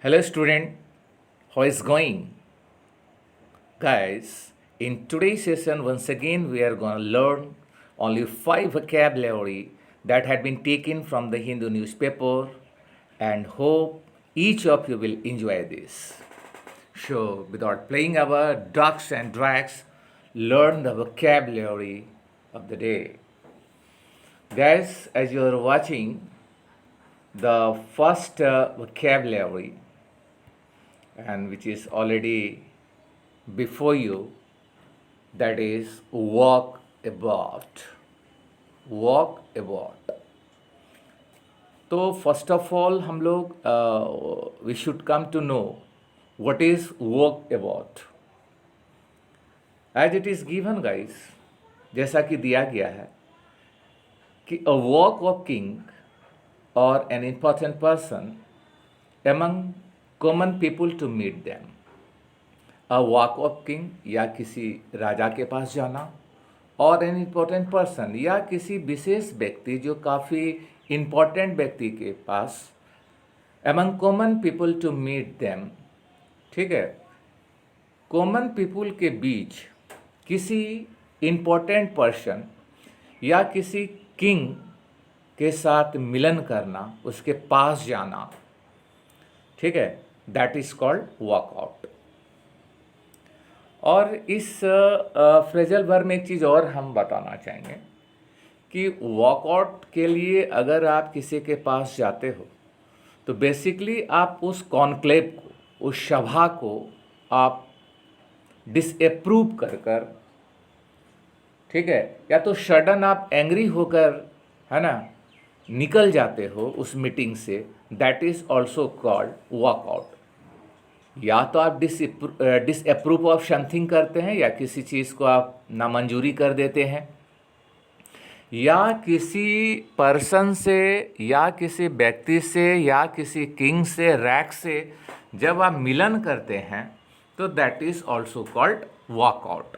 Hello student, how is going? Guys, in today's session once again we are going to learn only 5 vocabulary that had been taken from the Hindu newspaper and hope each of you will enjoy this. So without playing our ducks and drags, learn the vocabulary of the day. Guys, as you are watching the first vocabulary and which is already before you, that is walk about. Walk about. तो first of all हम लोग we should come to know what is walk about as it is given guys, जैसा कि दिया गया है कि a walk of king और an important person among common people to meet them. A walk of king या किसी राजा के पास जाना, और एन इम्पोर्टेंट पर्सन या किसी विशेष व्यक्ति जो काफ़ी इम्पोर्टेंट व्यक्ति के पास, among common people to meet them. ठीक है, कॉमन पीपल के बीच किसी इम्पोर्टेंट पर्सन या किसी किंग के साथ मिलन करना, उसके पास जाना, ठीक है, दैट इज कॉल्ड वॉकआउट. और इस फ्रेजल वर्ब में एक चीज़ और हम बताना चाहेंगे कि वॉकआउट के लिए अगर आप किसी के पास जाते हो तो बेसिकली आप उस कॉन्क्लेव को, उस सभा को आप डिसअप्रूव कर कर, ठीक है, या तो सडन आप एंग्री होकर, है ना, निकल जाते हो उस मीटिंग से, that is also called walkout. या तो आप डिसअप्रूव ऑफ समथिंग करते हैं, या किसी चीज़ को आप नामंजूरी कर देते हैं, या किसी पर्सन से या किसी व्यक्ति से या किसी किंग से, रैक से जब आप मिलन करते हैं तो that is also called walkout.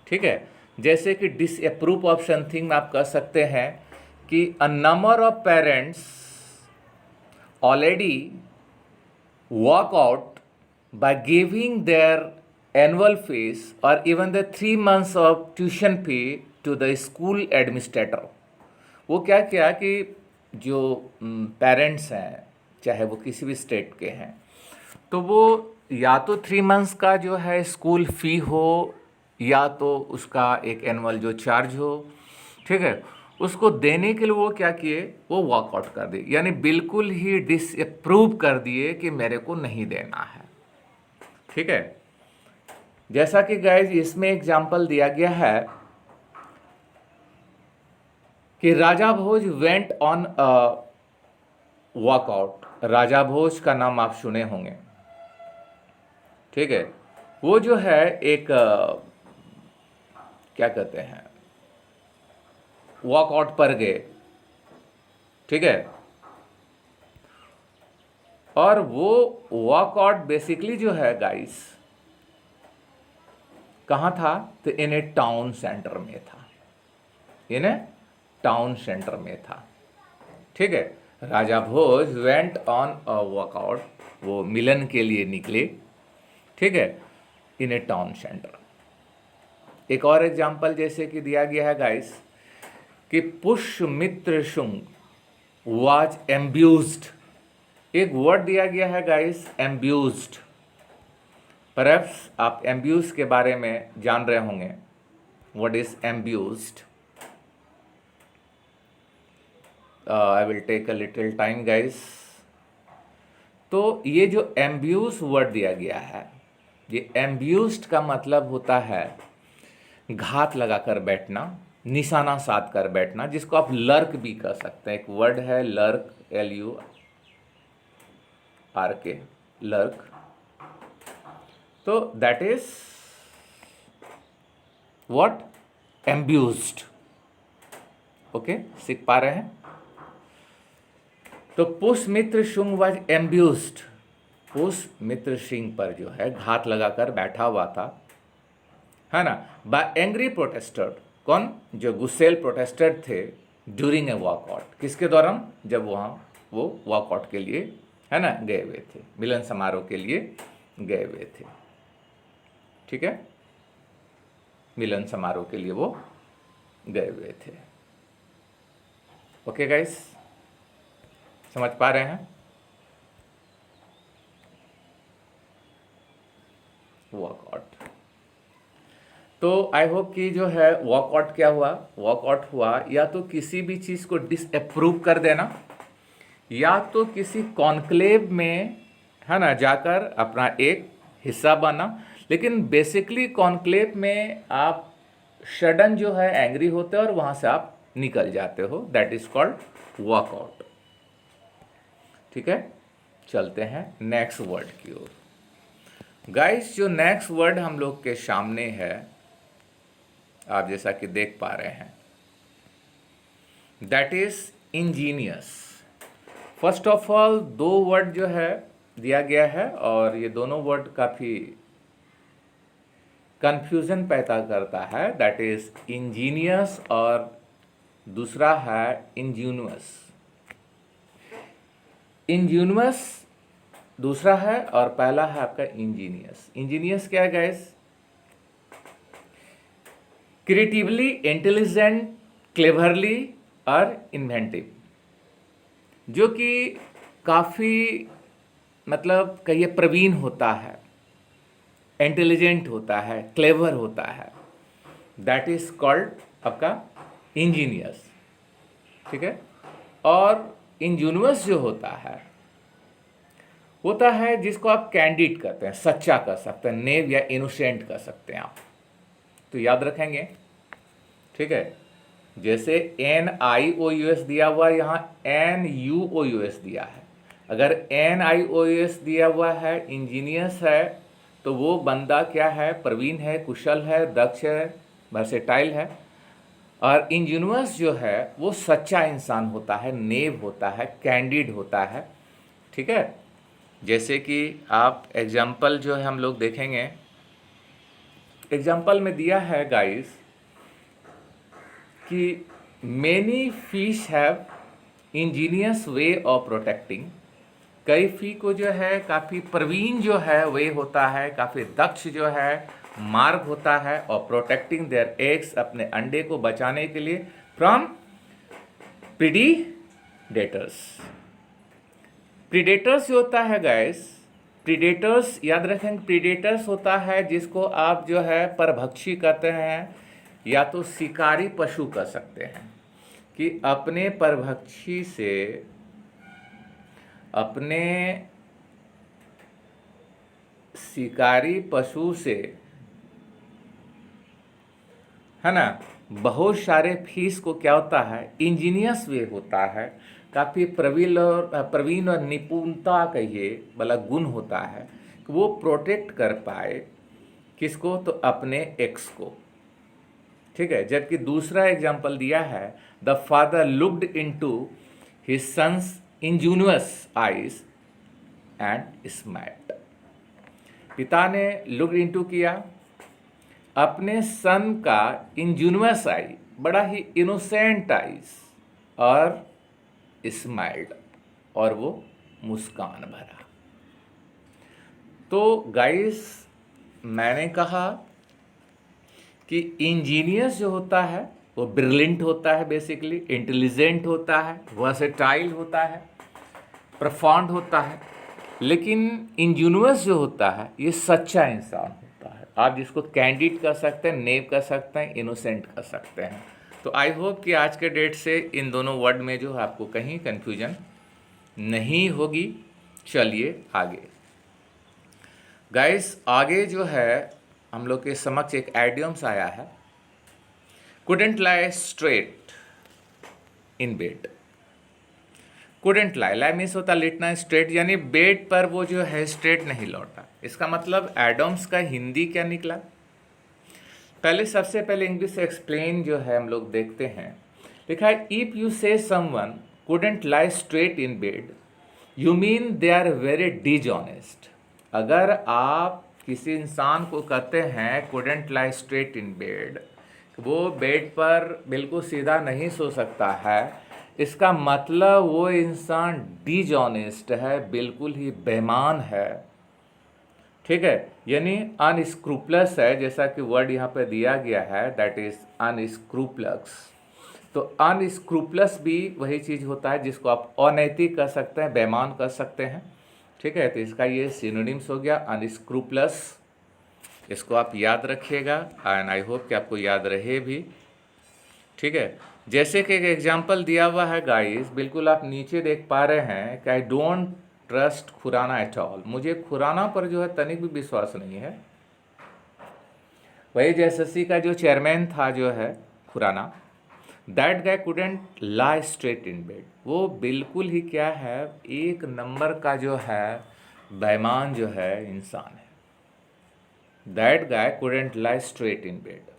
ठीक है, जैसे कि डिसअप्रूव ऑफ समथिंग में आप कह सकते हैं कि a number of parents already walk out by giving their annual fees or even the 3 months of tuition fee to the school administrator. वो क्या किया कि जो पेरेंट्स हैं, चाहे वो किसी भी स्टेट के हैं, तो वो या तो 3 मंथ्स का जो है स्कूल फ़ी हो, या तो उसका एक एनुअल जो चार्ज हो, ठीक है, उसको देने के लिए वो क्या किए, वो वॉकआउट कर दिए, यानी बिल्कुल ही डिसअप्रूव कर दिए कि मेरे को नहीं देना है. ठीक है, जैसा कि गाइज इसमें एग्जाम्पल दिया गया है कि राजा भोज वेंट ऑन अ वॉकआउट. राजा भोज का नाम आप सुने होंगे. ठीक है, वो जो है एक क्या कहते हैं, वॉकआउट पर गए. ठीक है, और वो वॉकआउट बेसिकली जो है गाइस कहाँ था, तो इन ए टाउन सेंटर में था. इन ए टाउन सेंटर में था. ठीक है, राजा भोज वेंट ऑन अ वॉकआउट, वो मिलन के लिए निकले. ठीक है, इन ए टाउन सेंटर. एक और एग्जाम्पल जैसे कि दिया गया है गाइस कि पुष्यमित्र शुंग वाज एम्ब्यूज्ड. एक वर्ड दिया गया है गाइस, एम्ब्यूज्ड. परहैप्स आप एम्ब्यूज के बारे में जान रहे होंगे. What is abused? I will take a little time guys. तो ये जो एम्ब्यूज वर्ड दिया गया है, ये एम्ब्यूज्ड का मतलब होता है घात लगाकर बैठना, निशाना साध कर बैठना, जिसको आप लर्क भी कह सकते हैं. एक वर्ड है लर्क, LURK, लर्क. तो दैट इज व्हाट, एम्ब्यूज्ड. ओके, सीख पा रहे हैं. तो पुष्यमित्र शुंग वाज एम्ब्यूज्ड. पुष्यमित्र सिंह पर जो है घात लगाकर बैठा हुआ था, है ना, बाय एंग्री प्रोटेस्टर. कौन? जो गुस्सेल प्रोटेस्टर थे ड्यूरिंग ए वॉकआउट. किसके दौरान? जब वहाँ वो वॉकआउट के लिए है ना, गए हुए थे, मिलन समारोह के लिए गए हुए थे। ठीक है, मिलन समारोह के लिए वो गए हुए थे। ओके गाइस, समझ पा रहे हैं? वॉकआउट, तो आई होप कि जो है वॉकआउट क्या हुआ, वॉकआउट हुआ या तो किसी भी चीज़ को डिसअप्रूव कर देना, या तो किसी कॉन्क्लेव में, है ना, जाकर अपना एक हिस्सा बना। लेकिन बेसिकली कॉन्क्लेव में आप सडन जो है एंग्री होते हो और वहाँ से आप निकल जाते हो, दैट इज कॉल्ड वॉकआउट। ठीक है, चलते हैं नेक्स्ट वर्ड की ओर। गाइस, जो नेक्स्ट वर्ड हम लोग के सामने है, आप जैसा कि देख पा रहे हैं, that is Angénieux. First of all दो वर्ड जो है दिया गया है, और ये दोनों वर्ड काफ़ी कंफ्यूजन पैदा करता है, दैट इज इंजीनियस और दूसरा है इंजीनियस। इंजीनियस दूसरा है और पहला है आपका इंजीनियस। इंजीनियस क्या है गाइस? क्रिएटिवली, इंटेलिजेंट, क्लेवरली और इन्वेंटिव, जो कि काफ़ी मतलब कहिए प्रवीण होता है, इंटेलिजेंट होता है, क्लेवर होता है, दैट इज कॉल्ड आपका इंजीनियस। ठीक है, और इंजीनियस जो होता है जिसको आप कैंडिड कहते हैं, सच्चा कह सकते हैं, नेव या इनोसेंट कह सकते हैं आप, तो याद रखेंगे। ठीक है, जैसे NIOUS दिया हुआ, यहाँ NUOUS दिया है। अगर NIOUS दिया हुआ है, इंजीनियस है, तो वो बंदा क्या है? प्रवीण है, कुशल है, दक्ष है, वर्सेटाइल है। और इंजीनियस जो है वो सच्चा इंसान होता है, नेव होता है, कैंडिड होता है। ठीक है, जैसे कि आप एग्जाम्पल जो है हम लोग देखेंगे, एग्जाम्पल में दिया है गाइस कि many fish have Angénieux way of protecting. कई फी को जो है काफ़ी प्रवीण जो है वे होता है, काफ़ी दक्ष जो है मार्ग होता है, और प्रोटेक्टिंग देयर एग्स, अपने अंडे को बचाने के लिए, फ्रॉम प्रीडेटर्स। प्रीडेटर्स जो होता है गाइस, प्रीडेटर्स याद रखें, प्रीडेटर्स होता है जिसको आप जो है परभक्षी कहते हैं, या तो शिकारी पशु कह सकते हैं, कि अपने परभक्षी से, अपने शिकारी पशु से, है ना, बहुत सारे फिश को क्या होता है? इंजीनियस वे होता है, काफ़ी प्रवीण और निपुणता कहिए वाला गुण होता है कि वो प्रोटेक्ट कर पाए किसको? तो अपने एक्स को। ठीक है, जबकि दूसरा एग्जाम्पल दिया है, the father looked into his sons ingenious eyes and smiled. पिता ने लुक इनटू किया अपने सन का इंजीनियस आई, बड़ा ही इनोसेंट आइज, और स्माइल्ड, और वो मुस्कान भरा। तो गाइस, मैंने कहा कि इंजीनियस जो होता है वो ब्रिलियंट होता है, बेसिकली इंटेलिजेंट होता है, वर्सेटाइल होता है, प्रोफाउंड होता है। लेकिन इंजीनियस जो होता है ये सच्चा इंसान होता है। आप जिसको कैंडिड कर सकते हैं, नेव कर सकते हैं, इनोसेंट कर सकते हैं। तो आई होप कि आज के डेट से इन दोनों वर्ड में जो आपको कहीं कन्फ्यूजन नहीं होगी। चलिए आगे गाइस, आगे जो है हम लोग के समक्ष एक एडियम्स आया है, couldn't lie straight in bed। couldn't lie means होता लेटना, स्ट्रेट यानी बेड पर वो जो है स्ट्रेट नहीं लौटा। इसका मतलब एडम्स का हिंदी क्या निकला? पहले सबसे पहले इंग्लिश एक्सप्लेन जो है हम लोग देखते हैं। लिखा है, इफ यू से someone couldn't lie straight in bed, you mean they are very dishonest। अगर आप किसी इंसान को कहते हैं couldn't lie straight in bed, वो बेड पर बिल्कुल सीधा नहीं सो सकता है, इसका मतलब वो इंसान डिजॉनेस्ट है, बिल्कुल ही बेईमान है। ठीक है, यानी अनस्क्रूपलस है, जैसा कि वर्ड यहाँ पे दिया गया है, दैट इज अनस्क्रूपलस। तो अनस्क्रूपलस भी वही चीज़ होता है जिसको आप अनैतिक कह सकते हैं, बेईमान कह सकते हैं। ठीक है, तो इसका ये सिनोनिम्स हो गया अनस्क्रूपलस। इसको आप याद रखिएगा एंड आई होप कि आपको याद रहे भी। ठीक है, जैसे कि एक एग्जाम्पल दिया हुआ है गाइस, बिल्कुल आप नीचे देख पा रहे हैं कि I don't trust Khurana at all. मुझे खुराना पर जो है तनिक भी विश्वास नहीं है। वही एसएससी का जो चेयरमैन था जो है Khurana, that guy couldn't lie straight in bed. वो बिल्कुल ही क्या है, एक नंबर का जो है बेईमान जो है इंसान है। That guy couldn't lie straight in bed.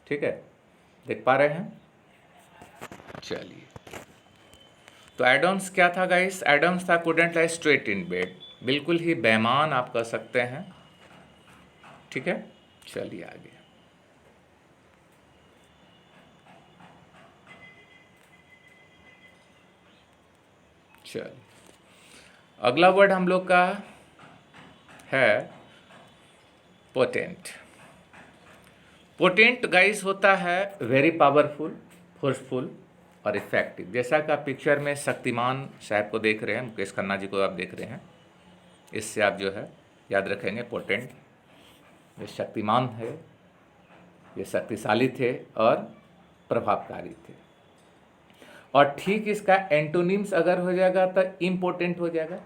ठीक है, देख पा रहे हैं। चलिए, तो एडम्स क्या था गाइस? एडम्स था couldn't lie straight in bed, बिल्कुल ही बेईमान आप कह सकते हैं। ठीक है, चलिए आगे। चलिए, अगला वर्ड हम लोग का है पोटेंट। पोटेंट गाइस होता है वेरी पावरफुल, फोर्सफुल और इफेक्टिव। जैसा कि आप पिक्चर में शक्तिमान साहब को देख रहे हैं, मुकेश खन्ना जी को आप देख रहे हैं, इससे आप जो है याद रखेंगे पोटेंट। ये शक्तिमान है, ये शक्तिशाली थे और प्रभावकारी थे। और ठीक इसका एंटोनिम्स अगर हो जाएगा तो इम्पोर्टेंट हो जाएगा।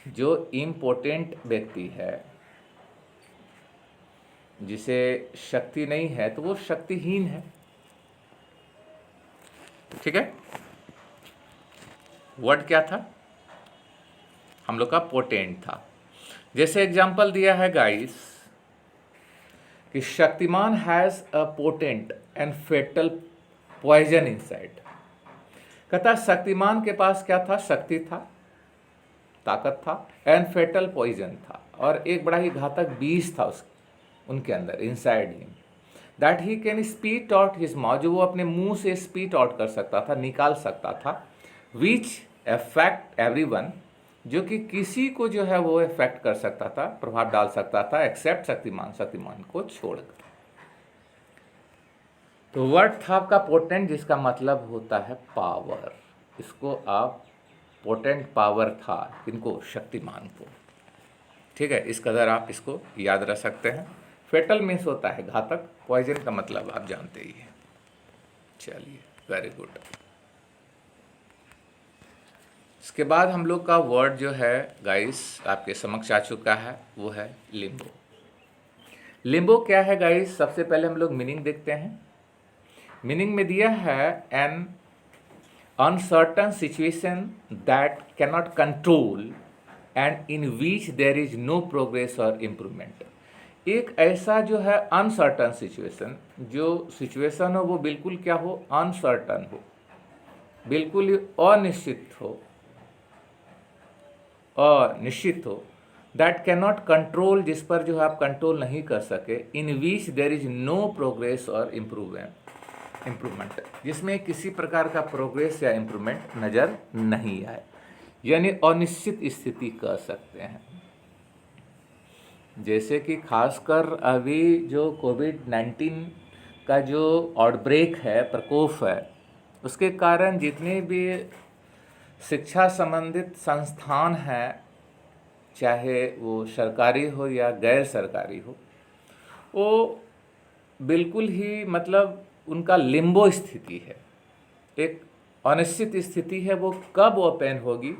जो इम्पोर्टेंट व्यक्ति है, जिसे शक्ति नहीं है, तो वो शक्तिहीन है। ठीक है, वर्ड क्या था हम लोग का? पोटेंट था। जैसे एग्जांपल दिया है गाइस कि Shaktiman has a potent and fatal poison inside. कहता शक्तिमान के पास क्या था? शक्ति था, ताकत था, एंड फेटल पॉइजन था, और एक बड़ा ही घातक विष था उनके अंदर, inside him, that he can spit out his mouth, जो वो अपने मुंह से स्पीट आउट कर सकता था, निकाल सकता था, विच अफेक्ट एवरीवन, जो कि किसी को जो है वो इफेक्ट कर सकता था, प्रभाव डाल सकता था, एक्सेप्ट शक्तिमान, शक्तिमान को छोड़कर। तो वर्ड था आपका पोटेंट, जिसका मतलब होता है पावर। इसको आप पोटेंट पावर था किनको? शक्तिमान को। ठीक है, इस कदर आप इसको याद रख सकते हैं। फेटल मीन्स होता है घातक, पॉइजन का मतलब आप जानते ही हैं। चलिए, वेरी गुड। इसके बाद हम लोग का वर्ड जो है गाइस आपके समक्ष आ चुका है, वो है लिम्बो। लिम्बो क्या है गाइस? सबसे पहले हम लोग मीनिंग देखते हैं। मीनिंग में दिया है an uncertain situation that cannot control and in which there is no progress और इम्प्रूवमेंट। एक ऐसा जो है अनसर्टन सिचुएशन, जो सिचुएशन हो वो बिल्कुल क्या हो? अनसर्टन हो, बिल्कुल ही अनिश्चित हो, अनिश्चित हो, दैट कैनॉट कंट्रोल, जिस पर जो है आप कंट्रोल नहीं कर सके, in which there is no progress और इम्प्रूवमेंट, जिसमें किसी प्रकार का प्रोग्रेस या इम्प्रूवमेंट नज़र नहीं आए, यानी अनिश्चित स्थिति कह सकते हैं। जैसे कि खासकर अभी जो कोविड-19 का जो आउटब्रेक है, प्रकोप है, उसके कारण जितने भी शिक्षा संबंधित संस्थान हैं, चाहे वो सरकारी हो या गैर सरकारी हो, वो बिल्कुल ही मतलब उनका लिम्बो स्थिति है, एक अनिश्चित स्थिति है। वो कब ओपन होगी,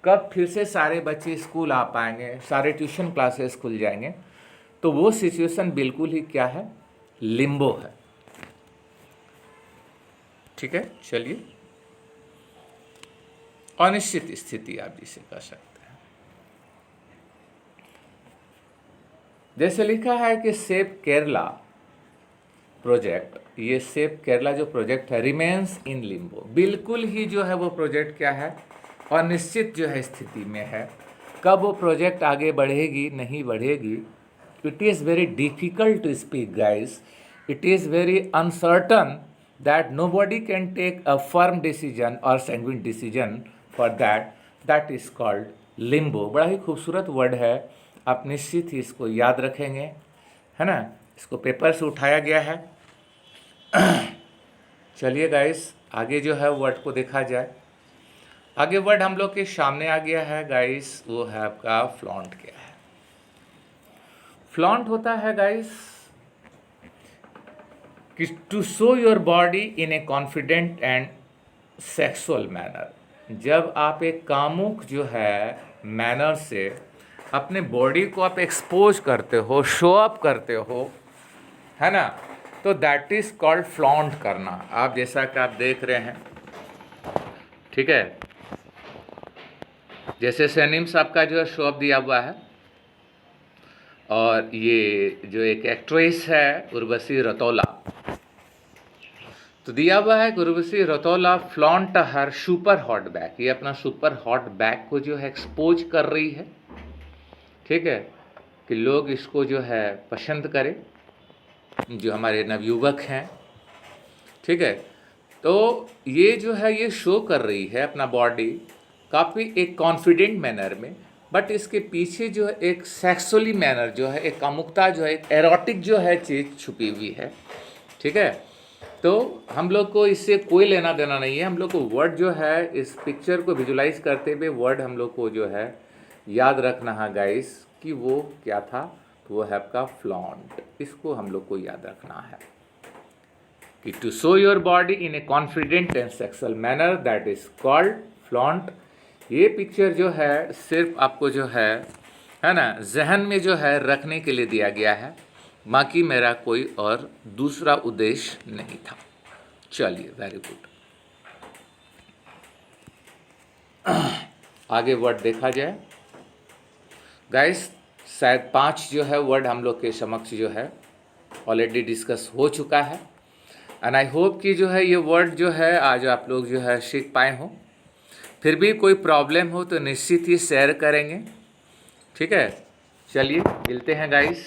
कब फिर से सारे बच्चे स्कूल आ पाएंगे, सारे ट्यूशन क्लासेस खुल जाएंगे, तो वो सिचुएशन बिल्कुल ही क्या है? लिम्बो है। ठीक है, चलिए, अनिश्चित स्थिति आप जिसे कह सकते हैं। जैसे लिखा है कि सेव केरला प्रोजेक्ट, ये सेव केरला जो प्रोजेक्ट है रिमेन्स इन लिम्बो, बिल्कुल ही जो है वो प्रोजेक्ट क्या है? अनिश्चित जो है स्थिति में है। कब वो प्रोजेक्ट आगे बढ़ेगी, नहीं बढ़ेगी, it is very difficult to speak guys, it is very uncertain that nobody can take a firm decision or sanguine decision for that is called limbo। बड़ा ही खूबसूरत वर्ड है, आप निश्चित ही इसको याद रखेंगे, है ना। इसको पेपर से उठाया गया है। चलिए गाइस, आगे जो है वर्ड को देखा जाए। आगे वर्ड हम लोग के सामने आ गया है गाइस, वो है आपका फ्लॉन्ट। क्या है फ्लॉन्ट? होता है गाइस कि to show your body in a confident and sexual manner. जब आप एक कामुक जो है मैनर से अपने बॉडी को आप एक्सपोज करते हो, शो अप करते हो, है ना, तो दैट इज कॉल्ड फ्लॉन्ट करना। आप जैसा कि आप देख रहे हैं, ठीक है, जैसे सैनिम्स आपका जो है शो अप दिया हुआ है, और ये जो एक एक्ट्रेस है उर्वशी रतौला, तो दिया हुआ है उर्वशी रतौला फ्लॉन्ट हर सुपर हॉट बैक। ये अपना सुपर हॉट बैक को जो है एक्सपोज कर रही है, ठीक है, कि लोग इसको जो है पसंद करें, जो हमारे नवयुवक हैं, ठीक है। तो ये जो है ये शो कर रही है अपना बॉडी काफ़ी एक कॉन्फिडेंट मैनर में, बट इसके पीछे जो है एक सेक्सुअली मैनर जो है, एक कामुकता जो है, एक एरोटिक जो है चीज़ छुपी हुई है, ठीक है। तो हम लोग को इससे कोई लेना देना नहीं है। हम लोग को वर्ड जो है, इस पिक्चर को विजुलाइज करते हुए वर्ड हम लोग को जो है याद रखना है गाइस कि वो क्या था, तो वो है आपका फ्लॉन्ट। इसको हम लोग को याद रखना है कि to show your body in a confident and sexual manner, that is called flaunt. ये पिक्चर जो है सिर्फ आपको जो है ना, जहन में जो है रखने के लिए दिया गया है, बाकी मेरा कोई और दूसरा उद्देश्य नहीं था। चलिए, वेरी गुड। आगे वर्ड देखा जाए गाइस। शायद 5 जो है वर्ड हम लोग के समक्ष जो है ऑलरेडी डिस्कस हो चुका है, एंड आई होप कि जो है ये वर्ड जो है आज आप लोग जो है सीख पाए हो। फिर भी कोई प्रॉब्लम हो तो निश्चित ही शेयर करेंगे, ठीक है। चलिए मिलते हैं गाइस।